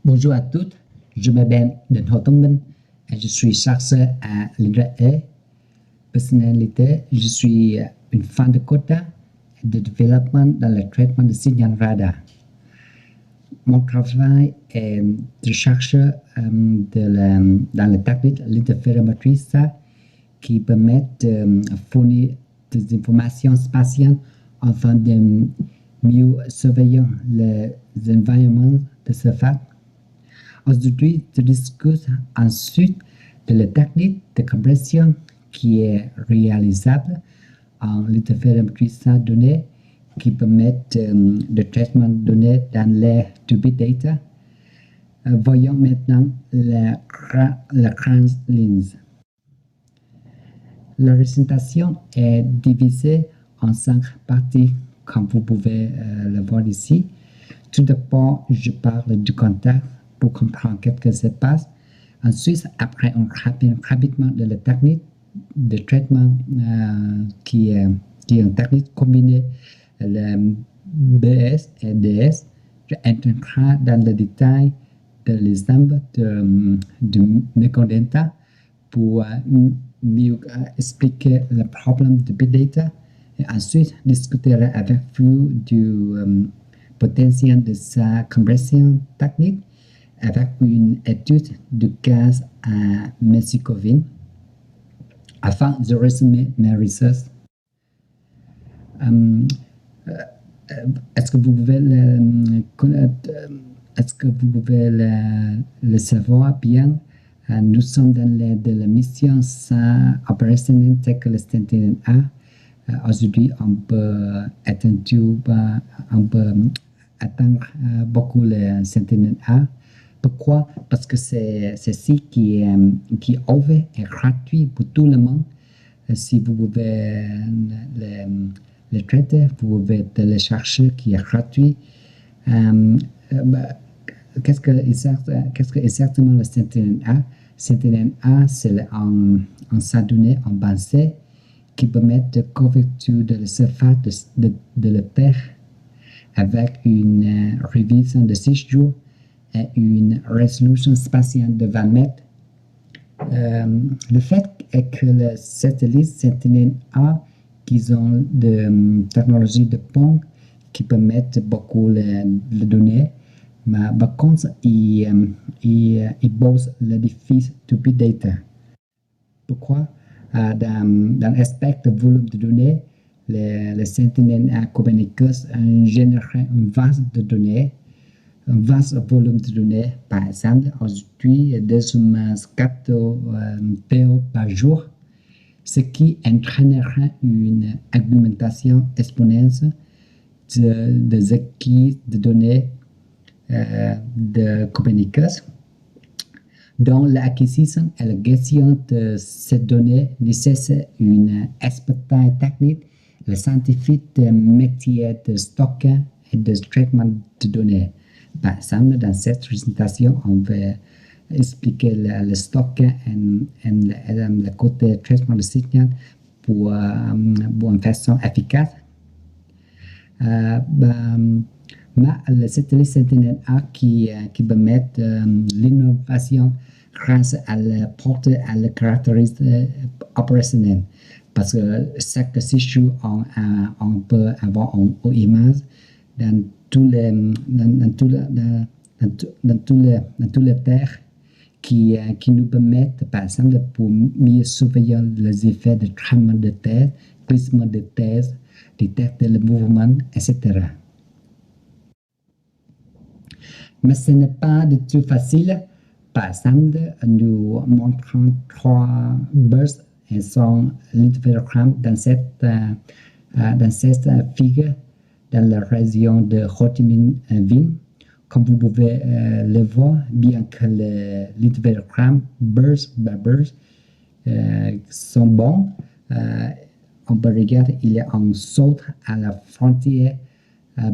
Bonjour à toutes, je m'appelle Den Ho Tong Minh et je suis chercheur à l'INRAE. Personnalité, je suis une fan de Coda et de développement dans le traitement de signal radar. Mon travail est de chercheur dans la technique de l'interférométrie qui permet de fournir des informations spatiales afin de mieux surveiller les environnements de surface. Aujourd'hui, je discute ensuite de la technique de compression qui est réalisable en l'interférométrie sans données qui permettent le traitement de données dans l'ère du big data. Voyons maintenant la grande ligne. La représentation est divisée en 5 parties, comme vous pouvez le voir ici. Tout d'abord, je parle du contexte pour comprendre ce qui se passe. Ensuite, après, on rappelle rapidement de la technique de traitement qui est une technique combinée le BS et DS. Je entrerai dans le détail de l'exemple du mécodata pour mieux expliquer le problème de big data. Et ensuite, discuter avec vous du potentiel de sa compression technique avec une étude du cas à Mexico-Vin. Afin de résumer mes recherches, est-ce que vous pouvez le savoir bien? Nous sommes dans la mission opérationnelle telle que le Sentinel-A. Aujourd'hui, on peut atteindre beaucoup le Sentinel-A. Pourquoi? Parce que c'est ici qui est ouvert et gratuit pour tout le monde. Si vous pouvez le traiter, vous pouvez télécharger qui est gratuit. Qu'est-ce que exactement le Sentinel-A? Sentinel-A, c'est un données avancé qui permet de couverture de la surface de la Terre avec une révision de 6 jours et une résolution spatiale de 20 mètres. Le fait est que les satellites Sentinel-A qui ont de technologie de pont qui permettent beaucoup de données, mais par contre, ils posent le défi du big data. Pourquoi? Dans l'aspect de volume de données, le Sentinel-A Copernicus génère une vase de données, un vaste volume de données. Par exemple, aujourd'hui, 2,4 PO par jour, ce qui entraînera une augmentation exponentielle des acquis de données de Copernicus, dont l'acquisition et la gestion de ces données nécessite une expertise technique, le scientifique de métier de stockage et de traitement de données. Par exemple, dans cette présentation, on va expliquer le stockage et le côté traitement de signal pour une façon efficace. Le satellite Sentinel-A qui permet l'innovation grâce à la portée à la caractéristique opérationnelle. Parce que chaque séjour, on peut avoir une image dans tous les terres qui nous permettent, par exemple, pour mieux surveiller les effets de tremblement de terre, glissement de terre, détecter le mouvement, etc. Mais ce n'est pas du tout facile. Par exemple, nous montrons 3 bursts et son l'interférogramme dans cette figure dans la région de Ho Chi Minh. Comme vous pouvez le voir, bien que l'interférogramme burst by burst sont bons, on peut regarder il y a un saut à la frontière à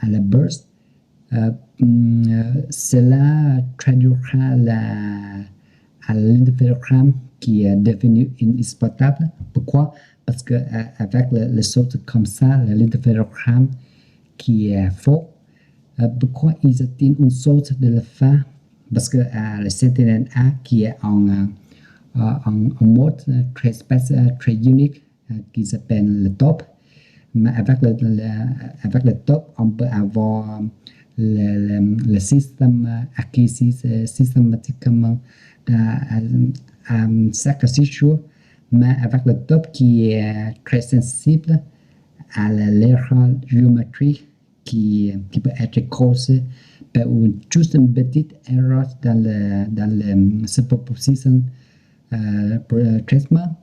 la burst. Cela traduira à l'interférogramme qui est devenu inexploitable. Pourquoi? Parce qu'avec le saut comme ça, l'interférogramme qui est faux, Pourquoi ils atteignent une sorte de la fin? Parce que le Sentinel A qui est en mode très unique qui s'appelle le top. Mais avec le top, on peut avoir le système acquis systématiquement à chaque 6 jours. Mais avec le top qui est très sensible à l'erreur géométrique qui peut être causée par juste une petite erreur dans le superposition traitement.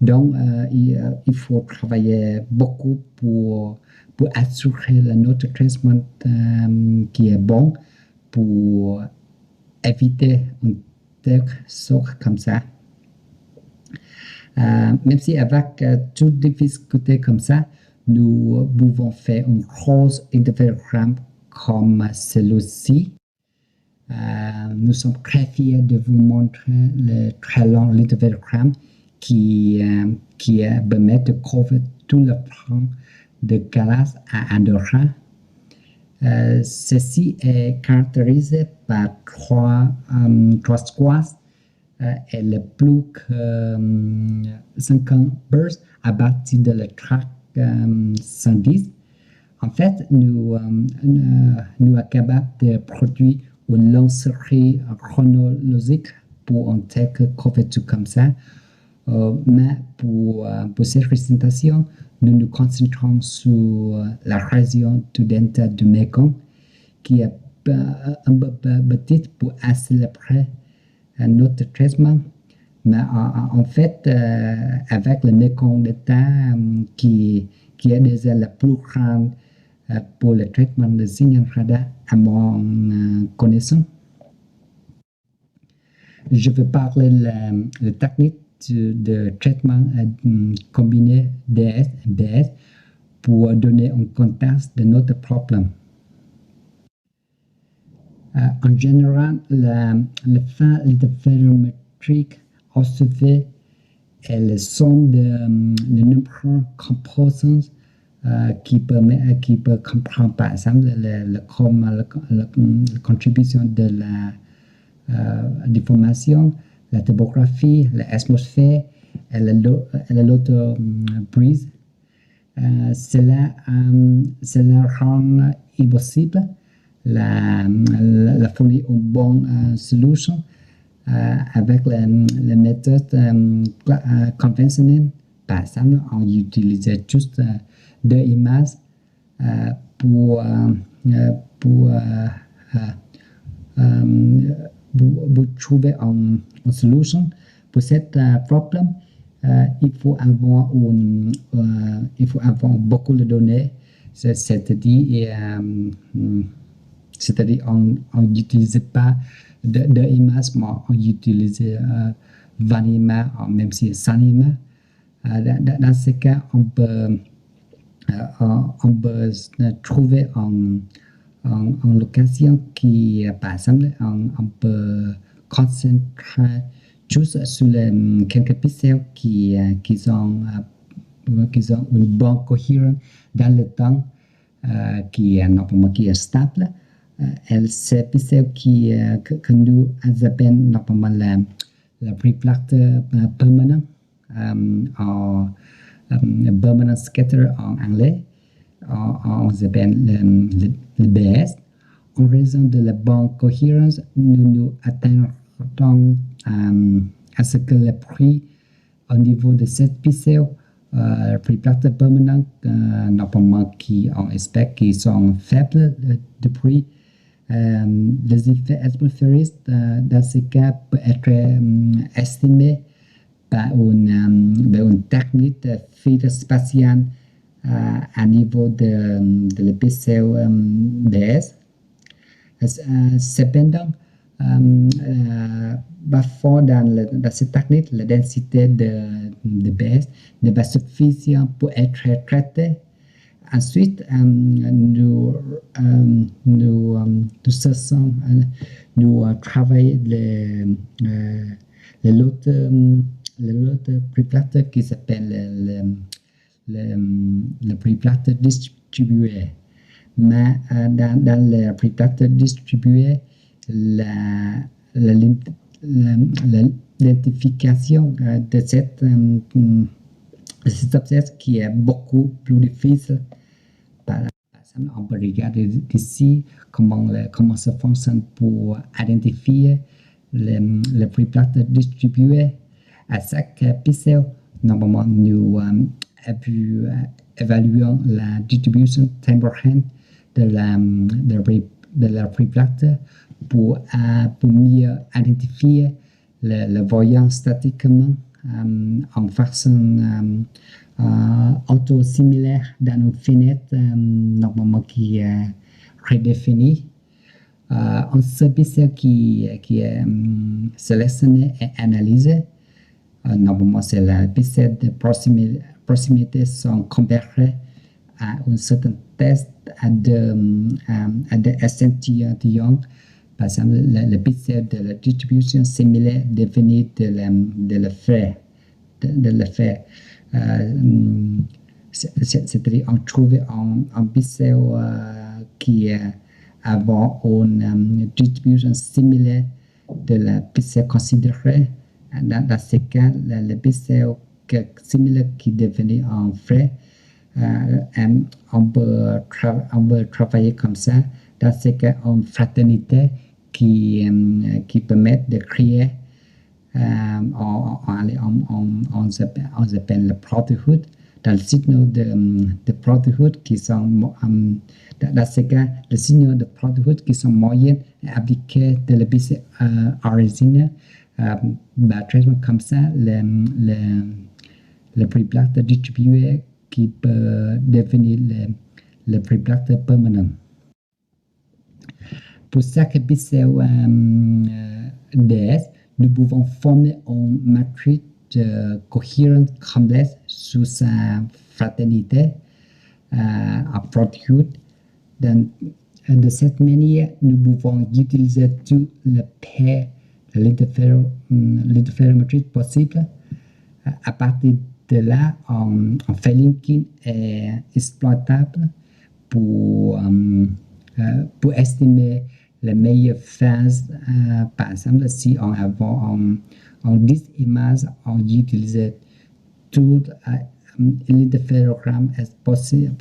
Donc, il faut travailler beaucoup pour assurer notre traitement qui est bon pour éviter une telle sorte comme ça. Même si avec toutes les difficultés comme ça, nous pouvons faire un gros interferogramme comme celui-ci. Nous sommes très fiers de vous montrer le très long interferogramme qui permet de couvrir tout le plan de Galas à Andorra. Ceci est caractérisé par trois squads et le plus que 50 bursts à partir de la track 110. En fait, nous sommes capables de produire une longue série chronologique pour un tel couverture comme ça. Mais pour cette présentation, nous nous concentrons sur la région du delta du Mekong, qui est un peu petite pour accélérer notre traitement. Mais en fait, avec le Mekong Delta, qui est déjà la plus grande pour le traitement de signal radar à mon connaissance, je vais parler de la technique de traitement combiné DS pour donner un contexte de notre problème. En général, le fin interférométrique observé est la somme de nombreux composants qui peut comprendre par exemple la contribution de la déformation, la topographie, l'atmosphère et l'autre brise. Cela rend impossible la fournir une bonne solution avec la méthode conventionnelle. Par exemple, on utilise juste deux images pour trouver une solution pour ce problème. Il faut avoir beaucoup de données, c'est-à-dire on n'utilise pas deux images, mais on utilise 20 images, même si 100 images. Dans ce cas, on peut trouver en location qui, par exemple, on peut concentrer juste sur quelques pixels qui ont une bonne cohérence dans le temps, qui est stable. Et ces pixels que nous appelons normalement la reflecteur permanent, permanent scatter en anglais, on appelle le BS. En raison de la bonne cohérence, nous attendons à ce que le prix au niveau de cette pixel reflecteur permanent, normalement on espère qu'ils sont faibles de prix. Les effets atmosphériques dans ce cas peuvent être estimés par une technique de filtre spatial à niveau de la pixel BS. Cependant, parfois dans cette technique, la densité de BS n'est pas suffisante pour être traitée. Ensuite, nous travaillons l'autre préplateur qui s'appelle le préplateur distribué. mais dans le préplates distribué, la- la- l'identification de cet objet qui est beaucoup plus difficile. Par exemple, on peut regarder ici comment ça fonctionne pour identifier le préplates distribué. À chaque pixel, normalement, nous évaluons la distribution temporelle de la préplate pour mieux identifier le voyant statiquement en façon auto-similaire dans une fenêtre normalement qui est redéfinie. Un service qui est sélectionné et analysé. Normalement, c'est la pixel de proximité sont comparés à un certain test à des échantillons. Par exemple, le pixel de la distribution similaire définie de l'effet. C'est-à-dire on trouve un pixel qui avant une distribution similaire de la pixel considérée. Dans ce cas, le pixel similaire qui est devenu un vrai, on peut travailler comme ça. Dans ce cas, une fraternité qui permet de créer on s'appelle le brotherhood. Dans le signal de brotherhood qui sont dans ce cas, les signaux de brotherhood qui sont moyens appliqués de la pixel originelle. Traitement comme ça, le préplate distribué qui peut devenir le préplate permanent. Pour chaque pixel DS, nous pouvons former une matrice cohérente complexe sous sa fraternité à brotherhood. De cette manière, nous pouvons utiliser tout le paire de l'interférométrie possible. À partir de là, un Feinstein est exploitable pour estimer les meilleures phases. Par exemple, si on a en 10 images, on utilise tout l'interférogramme possible,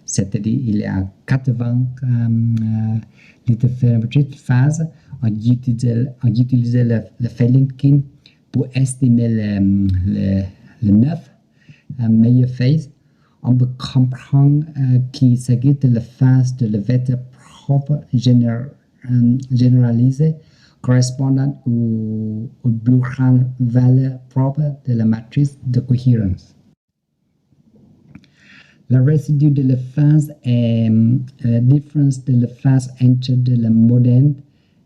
c'est-à-dire il y a 80 l'interférométrie de phase. On utilise le Feinstein pour estimer les 9 meilleures phases. On peut comprendre qu'il s'agit de la phase de la vecteur propre généralisée correspondant aux plus grandes valeurs propres de la matrice de cohérence. Le résidu de la phase est la différence de la phase entre le modèle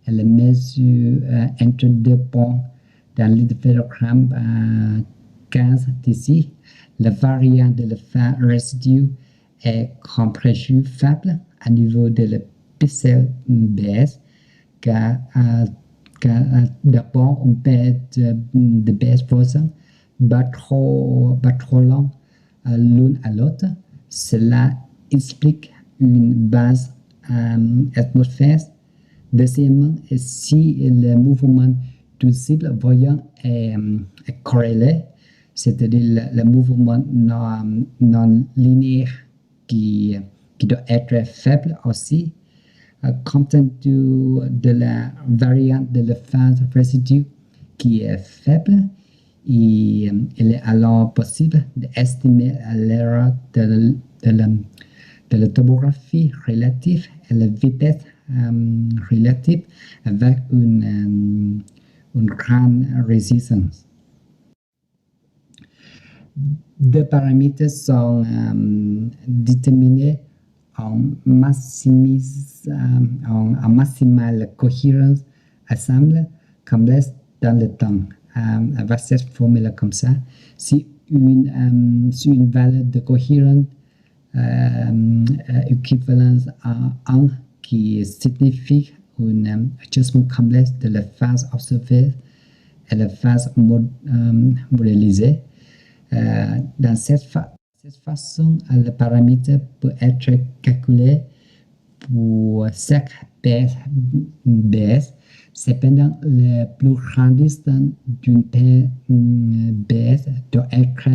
et la mesure entre deux points dans l'interférogramme 15 d'ici. La variance de la phase résidu est compréhensible faible à niveau de la pixel BS car d'abord une paire de base posant pas trop long l'une à l'autre. Cela explique une base atmosphère. Deuxièmement, si le mouvement du cible voyant est corrélé, c'est-à-dire le mouvement non linéaire qui doit être faible aussi, compte tenu de la variante de la phase résidu qui est faible, il est alors possible d'estimer l'erreur de la topographie relative et la vitesse relative avec une grande résistance. Deux paramètres sont déterminés en maximale cohérence ensemble complexe dans le temps. Avec cette formule comme ça, si une valeur de cohérence équivalente à 1 qui signifie un ajustement complexe de la phase observée et la phase modélisée. Dans cette façon, le paramètre peut être calculé pour chaque BS. Cependant, le plus grand distance d'une paire BS doit être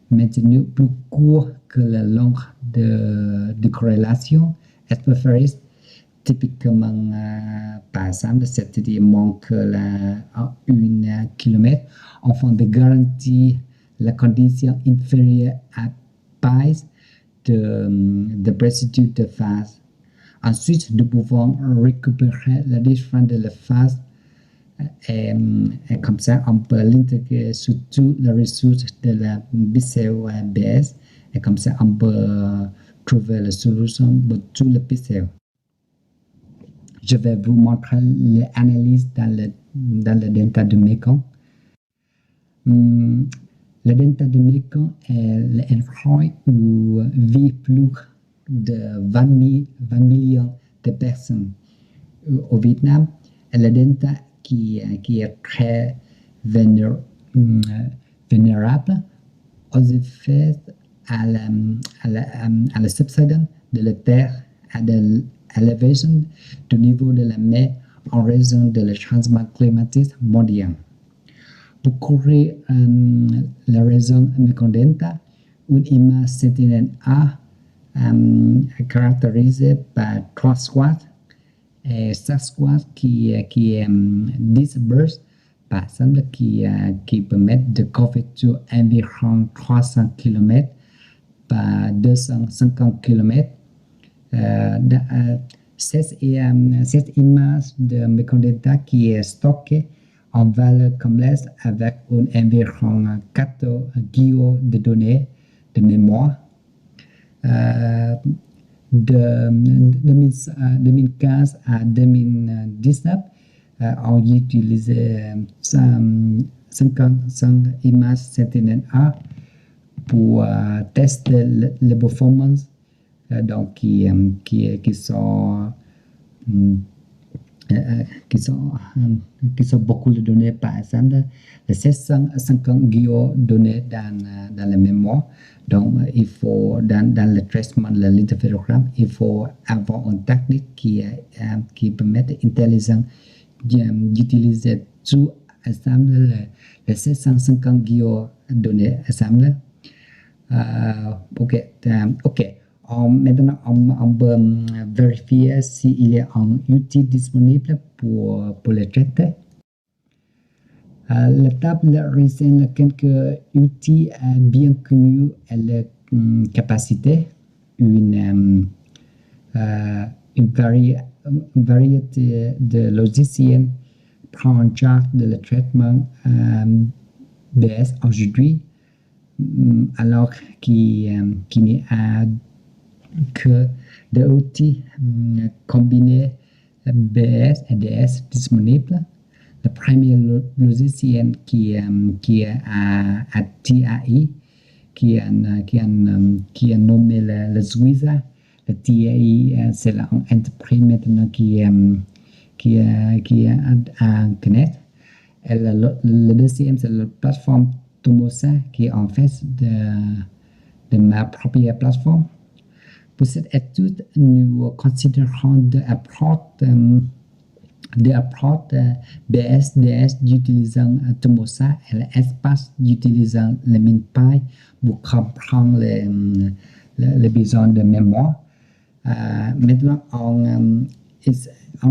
maintenu plus court que la longue de corrélation. Especially typiquement, par exemple, c'est-à-dire moins que la 1 km, afin de garantir la condition inférieure à pi de précipité de phase. Ensuite, nous pouvons récupérer la différence de la phase et comme ça, on peut l'intégrer sur toutes les ressources de la pixel BS et comme ça, on peut trouver la solution pour tous les pixels. Je vais vous montrer l'analyse dans le delta de Mekong. Le delta de Mekong est l'endroit où vivent plus de 20 millions de personnes au Vietnam. Et le delta qui est très vulnérable aux effets à la subsidence de la terre, à l'élévation du niveau de la mer en raison de le changement climatique mondial. Pour couvrir la raison Mekong Delta, une image Sentinel-A caractérisée par 3 squads et chaque squad qui est dispersé par exemple qui permettent de couverture environ 300 km par 250 km. Cette image de Mekong Delta qui est stockée en valeur complexe avec environ 14 giga de données de mémoire. De 2015 à 2019, on utilisait 55 images Sentinel-A pour tester les performances donc qui sont beaucoup de données. Par exemple, les 750 giga données dans la mémoire. Donc, il faut, dans le traitement de l'interférogramme, il faut avoir une technique qui permet intelligent d'utiliser tout ensemble, les 750 giga données ensemble. Maintenant, on peut vérifier s'il y a un outil disponible pour le traiter. La table renseigne quelques outils bien connus et la capacité, une variété de logiciels prend en charge le traitement BS aujourd'hui, alors qu'il n'y a que des outils combinés BS et DS disponibles. Le premier logiciel qui est à TAI, qui est nommé le Suiza. Le TAI, c'est l'entreprise maintenant qui est à Connect. Et le deuxième, c'est la plateforme Tomosa, qui est en fait de ma propre plateforme. Pour cette étude, nous considérons deux approches BS-DS utilisant Tomosa et l'espace utilisant le MinPy pour comprendre les besoins de mémoire. Maintenant, on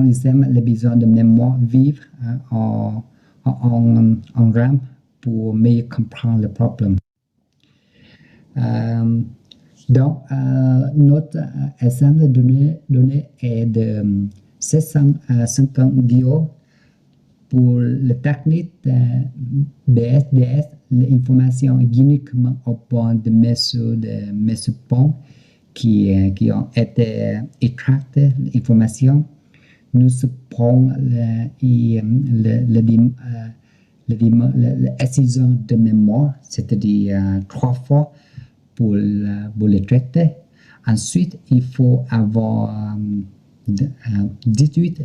examine les besoins de mémoire vive en RAM pour mieux comprendre le problème. Donc, notre exemple de données est de 750 giga. Pour la technique BSDS, l'information uniquement au point de mesure point qui ont été extractées, l'information. Nous supprimons l'excision de mémoire, c'est-à-dire 3 fois pour le traiter. Ensuite, il faut avoir 18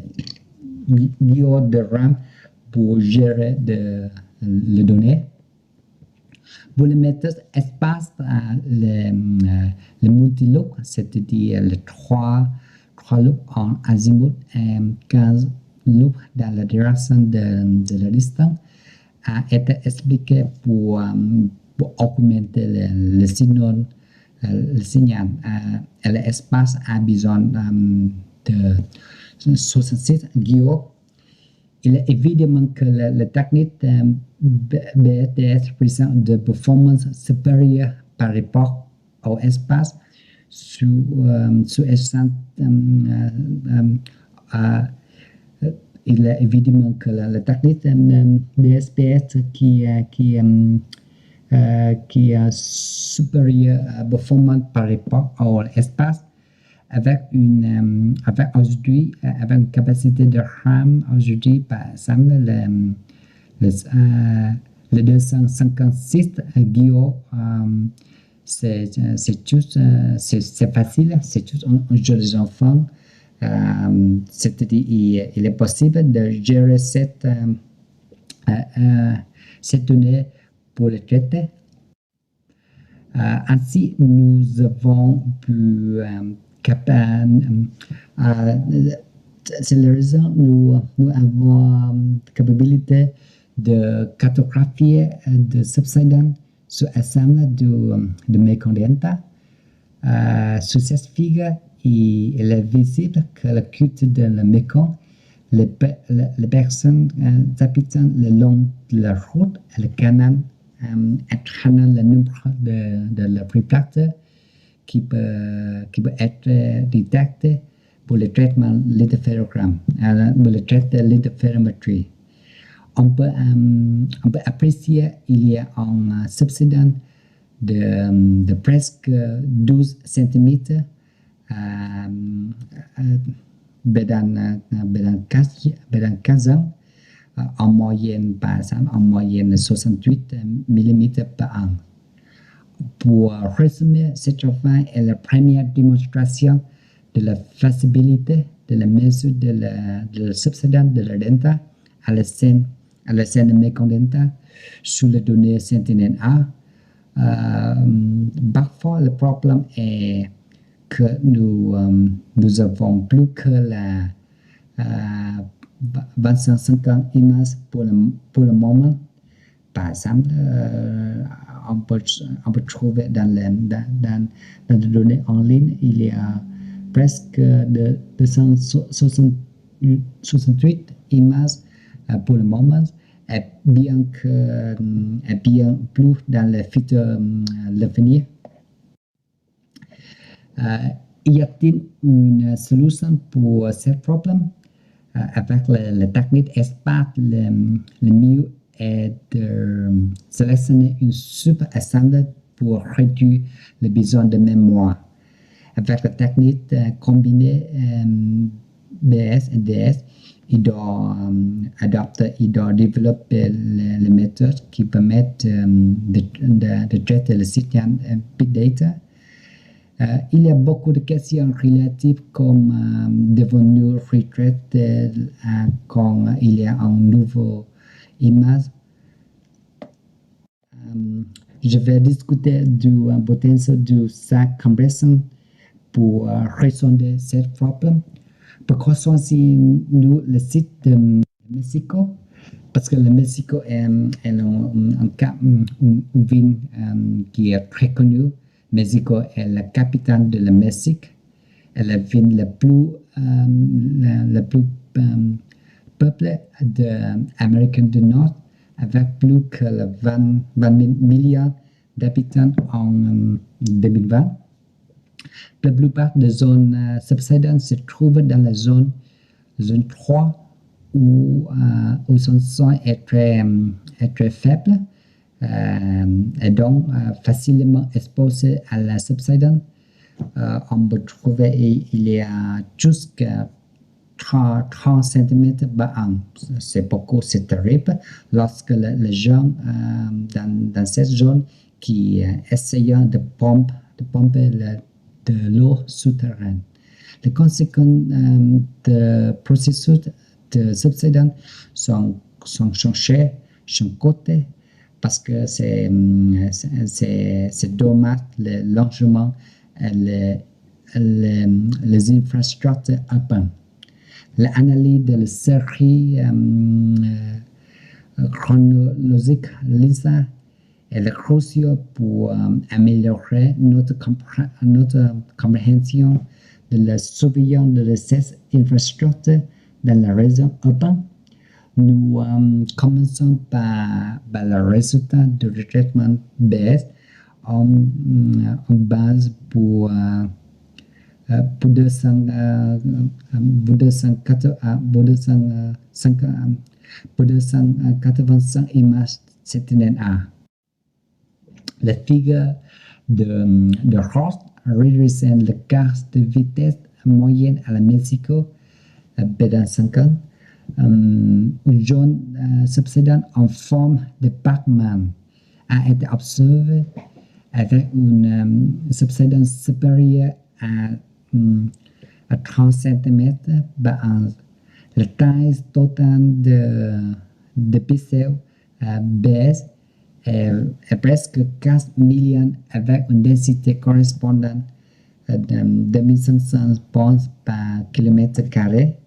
giga de RAM pour gérer les données. Pour la méthode espace, le multiloop, c'est-à-dire les trois 3 loops en azimut et 15 loops dans la direction de la distance a été expliqué pour augmenter le signal. Et l'espace a besoin de 66 GHz. Il est évident que la technique BTS présente de performance supérieure par rapport au espace sous-jacent. Il est évident que la technique DSPS qui est supérieure à performance par rapport à l'espace avec une capacité de RAM aujourd'hui par exemple le 256 GHz c'est facile, c'est juste un jeu des enfants. C'est-à-dire il est possible de gérer cette donnée pour le traiter. Ainsi, nous avons pu c'est la raison nous avons capacité de cartographier de subsidence sur ensemble de mécondenta. Sur cette figure, il est visible que la côte de la Mékong, les personnes habitant le long de la route, le canal entraînant le nombre de la préplates qui peut être détecté pour le traitement de l'interférogramme, pour le traitement de l'interférométrie. On peut apprécier qu'il y a un subsidence de presque 12 cm dans 15 ans, en moyenne, par exemple, en moyenne 68 mm par an. Pour résumer, ce travail est la première démonstration de la faisabilité de la mesure de la subsidence de la delta à la scène de Mekong Delta sur les données Sentinel-A. Parfois, le problème est que nous avons plus que la 250 images pour le moment. Par exemple, on peut trouver dans les données en ligne, il y a presque 268 images pour le moment, et bien plus dans le futur l'avenir. Y a-t-il une solution pour ce problème? Avec la technique espace, le mieux est de sélectionner une sub-assemblée pour réduire le besoin de mémoire. Avec la technique combinée BS et DS, il doit développer les méthodes qui permettent de traiter le signal Big Data. Il y a beaucoup de questions relatives comme devons-nous retraiter quand il y a un nouveau image. Je vais discuter du potentiel de sa compression pour résoudre ce problème. Pourquoi choisir-nous le site de Mexico? Parce que le Mexico est un cas, une ville qui est très connue. Mexico est la capitale de la Mexique, est la ville la plus peuplée de l'Amérique du Nord, avec plus que 20 millions d'habitants en 2020. La plupart des zones subsidantes se trouvent dans la zone 3 où son son est très faible. Et donc facilement exposé à la subsidence. On peut trouver il y a jusqu'à 30 cm par an. C'est beaucoup, c'est terrible. Lorsque les gens dans cette zone qui essayent de pomper de l'eau souterraine. Les conséquences de processus de subsidence sont changées, sont cotées, parce que c'est dommage le logement, les infrastructures urbaines. L'analyse de la série chronologique LISA est cruciale pour améliorer notre compréhension de la surveillance de ces infrastructures dans la région urbaine. Nous commençons par le résultat du traitement BS en base pour 285 images Sentinel-A. La figure de Ross représente le quart de vitesse moyenne à la Mexico, B50. Une zone subsidente en forme de Pac-Man a été observée avec une subsidence supérieure à 30 cm par an. La taille totale de pixels baisse est presque 4 millions avec une densité correspondante de 2500 ponts par kilomètre carré.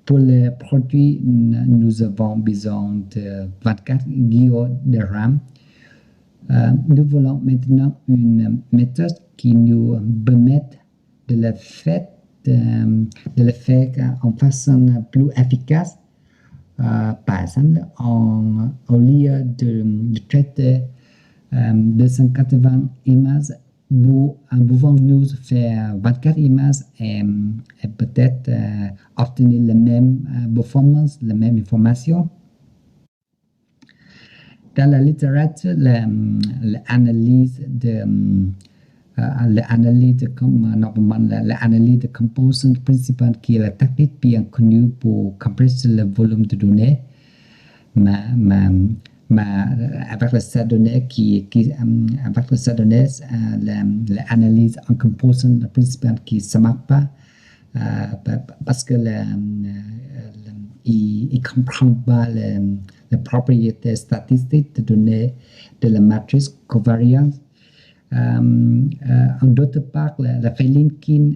Pour les produits, nous avons besoin de 24 giga de RAM. Nous voulons maintenant une méthode qui nous permette de le faire en façon plus efficace. Par exemple, au lieu de traiter 280 images, pouvons-nous faire 24 images et peut-être obtenir la même performance, la même information. Dans la littérature, l'analyse de composition principale qui est la technique bien connue pour compresser le volume de données, avec les données avec les données, l'analyse en composition principale qui ne marche pas parce que il ne comprend pas les propriétés statistiques de données de la matrice covariance. En d'autre part, la Felinkin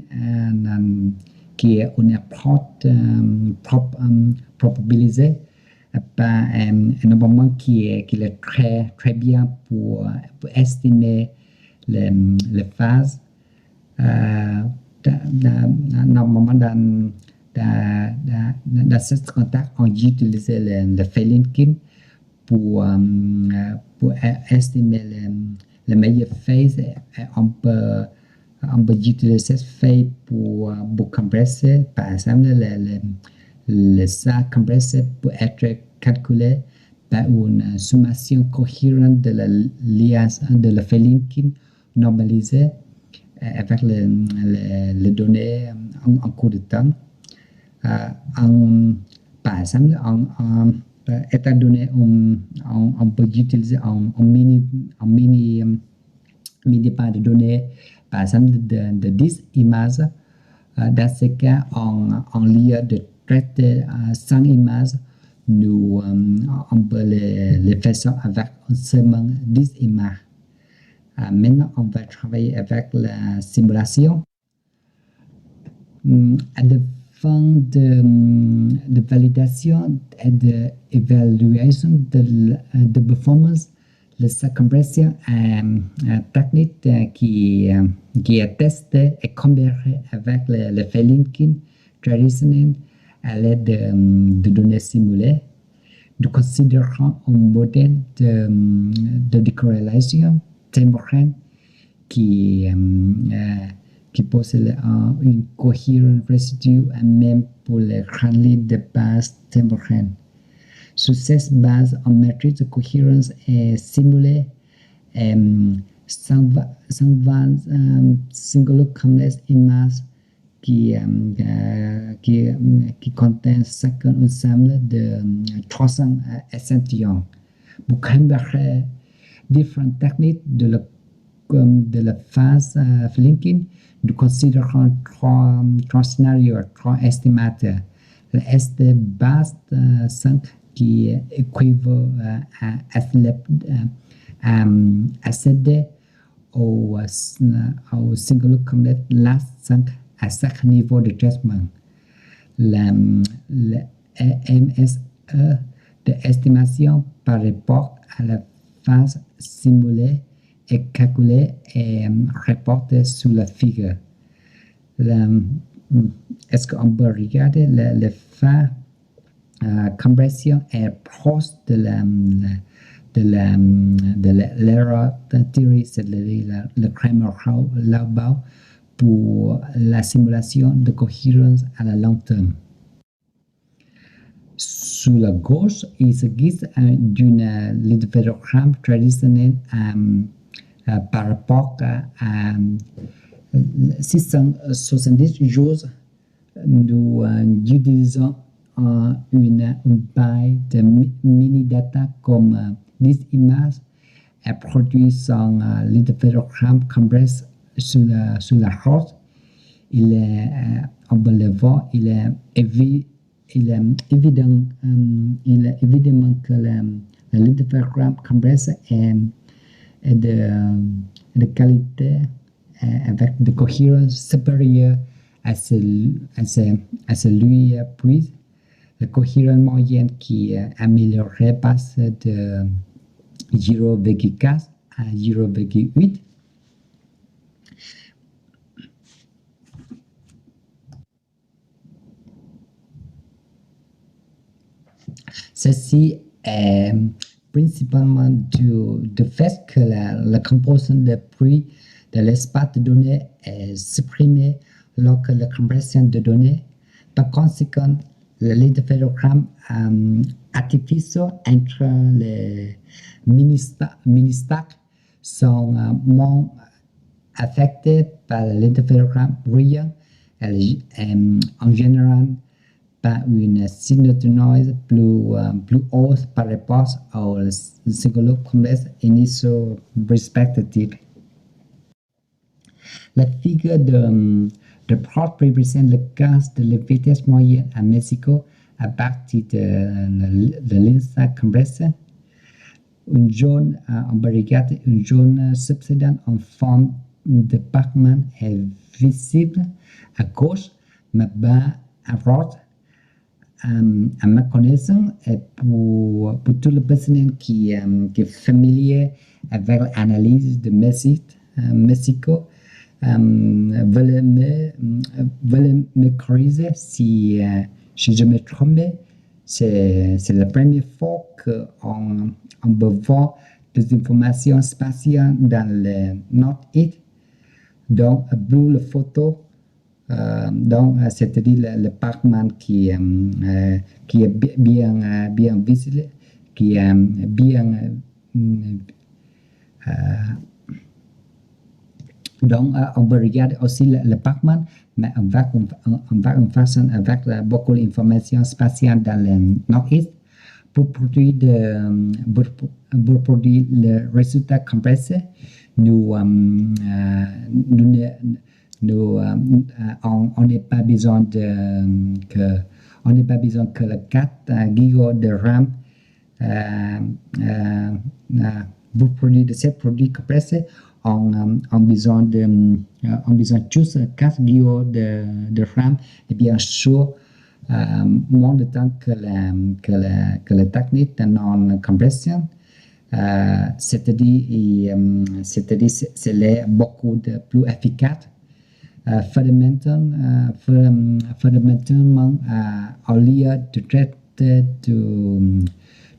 qui est une approche probabilisée un moment qui est très, très bien pour estimer les phases. Normalement, dans ce contexte, on utilise le Felinkin pour estimer les meilleures phases. On peut utiliser cette phase pour compresser. Par exemple, le SA compressé peut être calculé par une sommation cohérente de la liaison de la Felinkin normalisée avec les données en cours de temps. Par exemple, étant donné, on peut utiliser un mini part de données, par exemple de 10 images. Dans ce cas, en lieu de traiter 100 images, on peut les faire avec seulement 10 images. Maintenant, on va travailler avec la simulation. À la fin de validation et d'évaluation de performance, la compression technique qui est testée et comparée avec le Felinkin traditionnel à l'aide de données simulées. Nous considérons un modèle de décorrélation temporelle qui possède une cohérence résidue même pour les grandes lignes de base temporelle. Sur cette base, en matrice de cohérence est simulée 120 single complex images qui contient chacun ensemble de 300 échantillons. Pour comparer différentes techniques de la phase Felinkin, nous considérons trois scénarios, trois estimateurs. Le ST base 5 qui équivaut à CD au single complex last 5 à chaque niveau de traitement. Le MSE de estimation par rapport à la phase simulée est calculé et reporté sur la figure. Est-ce qu'on peut regarder le phase compression est proche de l'erreur theory, c'est-à-dire le Kramer-Laubau pour la simulation de cohérence à la long terme. Sur la gauche, il s'agit d'une l'interférogramme traditionnel par rapport à 670 jours. Nous utilisons une paille de mini-data comme 10 images et produit son l'interférogramme compressé sur la roche. On peut le voir, il est évident que l'interférogramme compressé est de qualité avec de cohérence supérieure à celui pris. La cohérence moyenne qui est améliorée passe de 0,4 à 0,8. Ceci est principalement du fait que la composition de prix de l'espace de données est supprimée lors de la compression de données. Par conséquent, l'interférogramme artificiel entre les mini-stacks sont moins affectés par l'interférogramme réel et en général par une signature de noise plus haute par rapport au single complex initial respective. La figure de plot représente le cas de la vitesse moyenne à Mexico à partir de l'INSA compressée. Une zone en barricade, une zone subsidente en fond de parlement est visible à gauche, mais bas à droite. À ma connaissance, et pour tout le personnel qui est familier avec l'analyse de Mexico, veuillez me corriger si je me trompe. C'est la première fois qu'on peut voir des informations spatiales dans le North-Est. Donc, pour la photo, c'est-à-dire le parlement qui est bien visible, qui est bien donc on peut regarder aussi le parlement, mais avec une façon avec beaucoup d'informations spatiales dans le Nord-Est pour produire le résultat compressé. On n'a pas besoin que le 4 giga de RAM pour produire de ces produits compressés. On a besoin juste 4 giga de RAM et bien sûr moins de temps que la technique de non-compression. C'est-à-dire c'est beaucoup de plus efficace. Fondamentalement, au lieu de traiter de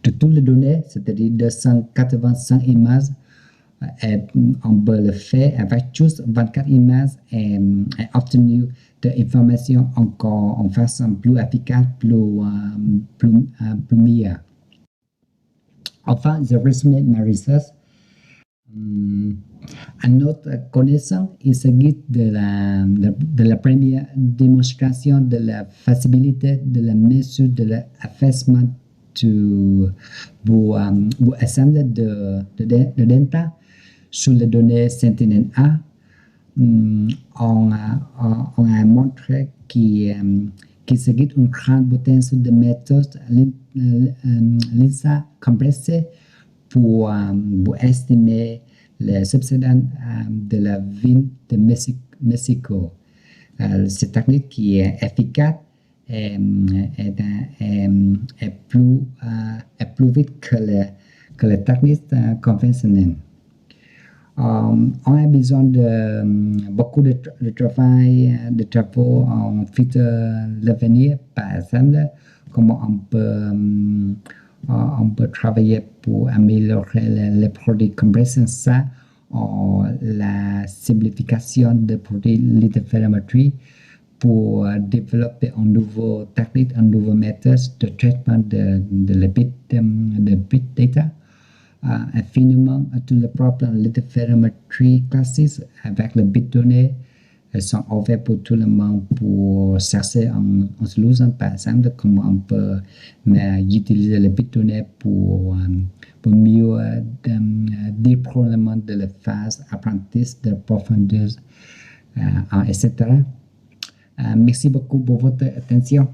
toutes les données, c'est-à-dire 285 images, on peut le faire avec juste 24 images et obtenir des informations encore en façon plus efficace, plus meilleure. Enfin, je résume ma recherche. À notre connaissance, il s'agit de la première démonstration de la faisabilité de la mesure de l'affaissement pour assembler de data sur les données Sentinel-A. On a montré qu'il s'agit d'une grande potentiel de méthode l'INSA compressée pour estimer les subsidents de la ville de Mexico. Cette technique qui est efficace est plus vite que les techniques conventionnelles. On a besoin de beaucoup de travaux en futur l'avenir. Par exemple, comment on peut travailler pour améliorer les produits compression ça, la simplification des produits lithophotogrammétrie pour développer une nouvelle technique, une nouvelle méthode de traitement de la big data. Finalement, tous les problèmes de lithophotogrammétrie classiques avec les bits données sont ouverts pour tout le monde pour chercher une solution. Par exemple, comment on peut utiliser les bits données pour mieux déploiement de la phase apprentissage de profondeur, etc. Merci beaucoup pour votre attention.